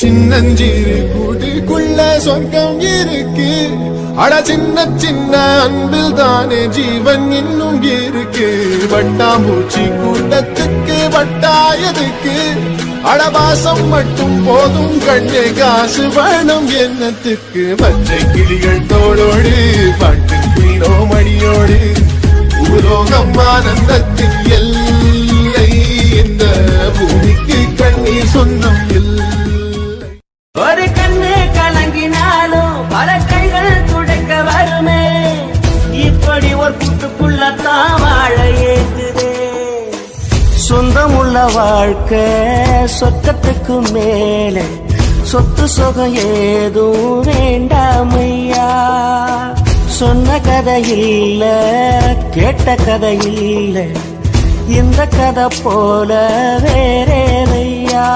சின்னஞ்சிறு கூட்டுக்குள்ள சொர்க்கம் இருக்கு. அட சின்ன சின்ன அன்பில் தானே ஜீவன் இன்னும் இருக்கு. வட்டாம்பூச்சி கூட்டத்துக்கு வட்டாயதுக்கு அடபாசம் மட்டும் போதும் கண்ணே, காசு வேணும் என்னத்துக்கு. பச்சை கிளிகள் தோளோடு பாட்டு குயிலோ மணியோடு உலோகம் ஆனந்தத்தின் எல்லை. இந்த பூமிக்கு கண்ணீர் சொந்தம் இல்லை. ஒரு கண்ணு கலங்கினாலும் பல கைகள் துடைக்க வருமே. இப்படி ஒரு கூட்டுக்குள்ளத்தான் வாழ ஏங்குதே. சொந்தமுள்ள வாழ்க்கை சொர்க்கத்துக்கு மேலே, சொத்து சொகம் ஏதும் வேண்டாமையா. சொன்ன கதை இல்ல, கேட்ட கதை இல்ல, இந்த கதை போல வேறேனையா.